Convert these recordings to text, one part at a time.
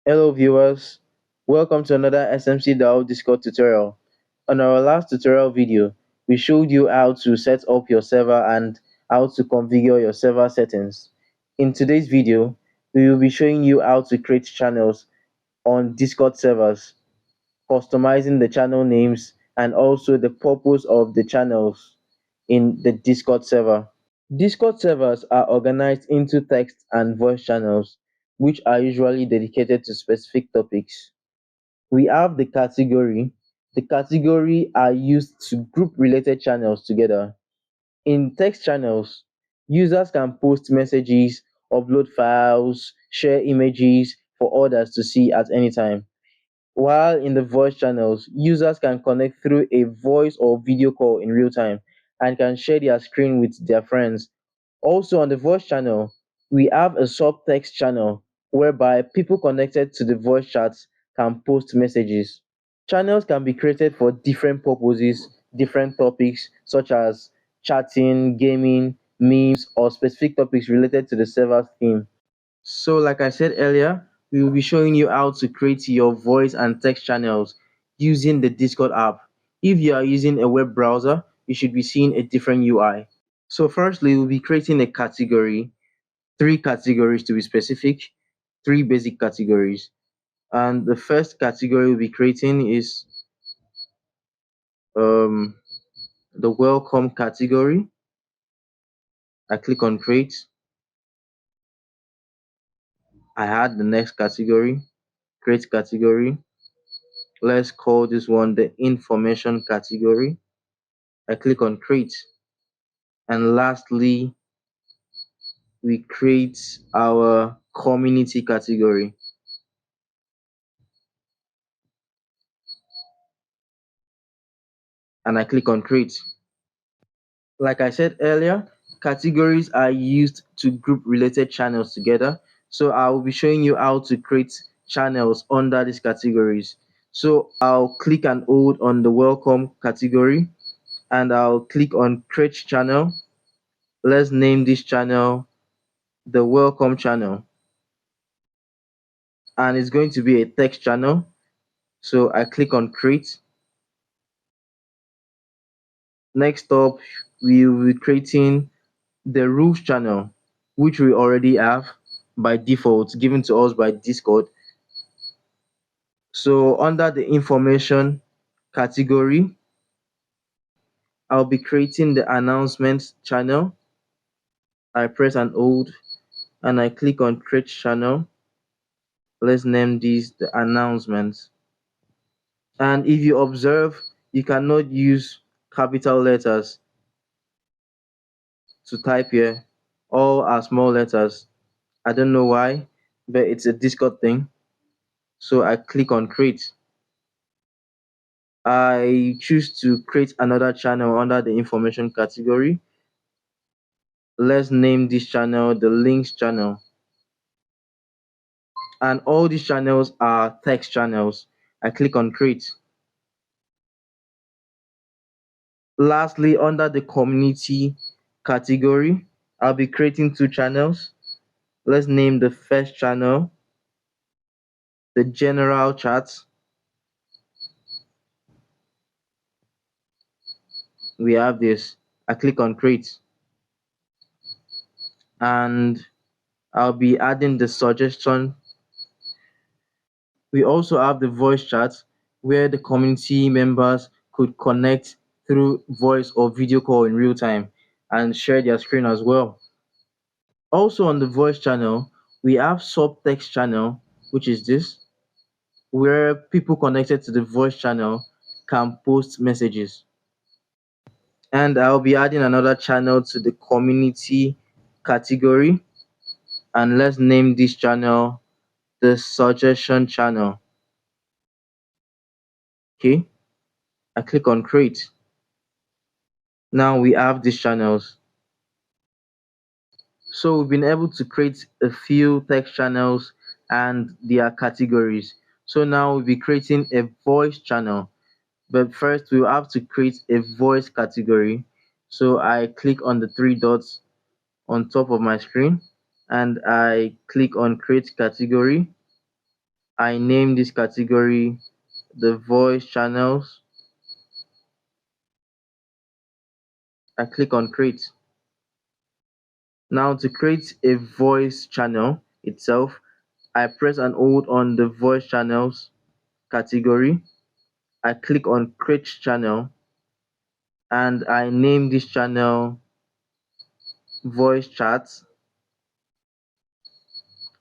Hello viewers, welcome to another SMC DAO Discord tutorial. On our last tutorial video, we showed you how to set up your server and how to configure your server settings. In today's video, we will be showing you how to create channels on Discord servers, customizing the channel names and also the purpose of the channels in the Discord server. Discord servers are organized into text and voice channels, which are usually dedicated to specific topics. We have the category. The category are used to group related channels together. In text channels, users can post messages, upload files, share images for others to see at any time. While in the voice channels, users can connect through a voice or video call in real time and can share their screen with their friends. Also on the voice channel, we have a subtext channel whereby people connected to the voice chats can post messages. Channels can be created for different purposes, different topics such as chatting, gaming, memes, or specific topics related to the server's theme. So, like I said earlier, we will be showing you how to create your voice and text channels using the Discord app. If you are using a web browser, you should be seeing a different UI. So, firstly, we'll be creating a category, three categories to be specific, three basic categories. And the first category we'll be creating is um, the welcome category. I click on create. I add the next category, create category. Let's call this one the information category. I click on create. And lastly, we create our community category. And I click on create. Like I said earlier, categories are used to group related channels together. So I will be showing you how to create channels under these categories. So I'll click and hold on the welcome category and I'll click on create channel. Let's name this channel the welcome channel. And it's going to be a text channel. So I click on create. Next up, we will be creating the rules channel, which we already have by default given to us by Discord. So under the information category, I'll be creating the announcement channel. I press and hold and I click on create channel. Let's name this the announcements. And if you observe, you cannot use capital letters to type here. All are small letters. I don't know why, but it's a Discord thing. So I click on create. I choose to create another channel under the information category. Let's name this channel the links channel. And all these channels are text channels. I click on create. Lastly, under the community category, I'll be creating two channels. Let's name the first channel the general chat. We have this. I click on create. And I'll be adding the suggestion. We also have the voice chat where the community members could connect through voice or video call in real time and share their screen as well. Also on the voice channel, we have subtext channel, which is this, where people connected to the voice channel can post messages. And I'll be adding another channel to the community category. And let's name this channel the suggestion channel. Okay, I click on create. Now we have these channels. So we've been able to create a few text channels and their categories. So now we'll be creating a voice channel. But first we'll have to create a voice category. So I click on the three dots on top of my screen and I click on create category. I name this category the voice channels. I click on create. Now to create a voice channel itself, I press and hold on the voice channels category. I click on create channel and I name this channel voice chat,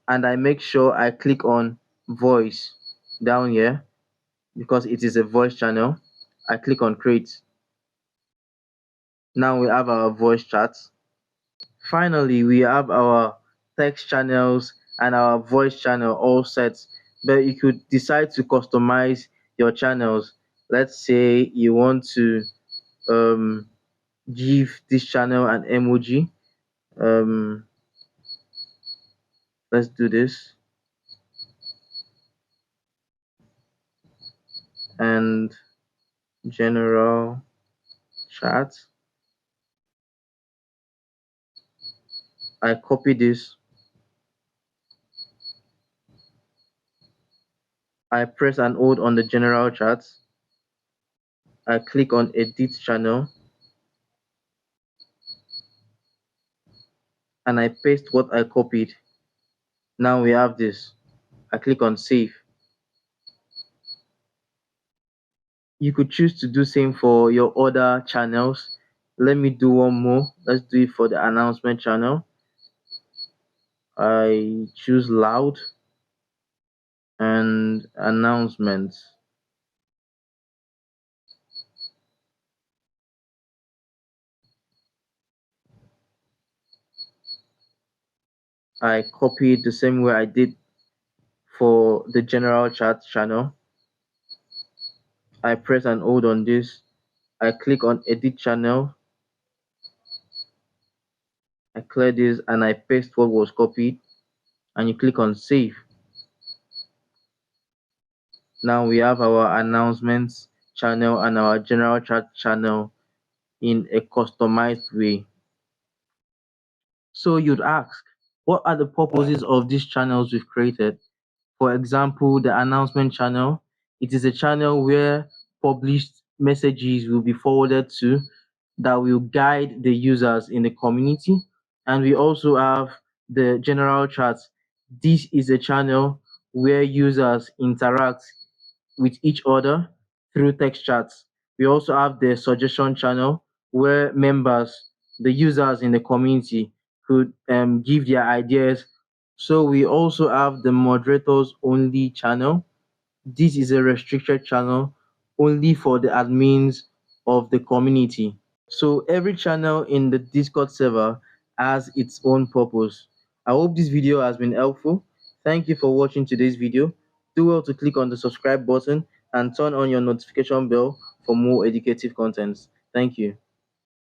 and I make sure I click on voice down here because it is a voice channel. I click on create. Now we have our voice chat. Finally, we have our text channels and our voice channel all set, but you could decide to customize your channels. Let's say you want to um, give this channel an emoji. Um, let's do this. And general chat. I copy this. I press and hold on the general chat. I click on edit channel and I paste what I copied. Now we have this. I click on save. You could choose to do same for your other channels. Let me do one more. Let's do it for the announcement channel. I choose loud and announcements. I copy it the same way I did for the general chat channel. I press and hold on this. I click on edit channel. I clear this and I paste what was copied and you click on save. Now we have our announcements channel and our general chat channel in a customized way. So you'd ask, what are the purposes of these channels we've created? For example, the announcement channel. It is a channel where published messages will be forwarded to that will guide the users in the community. And we also have the general chat. This is a channel where users interact with each other through text chats. We also have the suggestion channel where members, the users in the community, could give their ideas. So we also have the moderators only channel. This is a restricted channel only for the admins of the community. So every channel in the Discord server has its own purpose. I hope this video has been helpful. Thank you for watching today's video. Do well to click on the subscribe button and turn on your notification bell for more educative content. Thank you.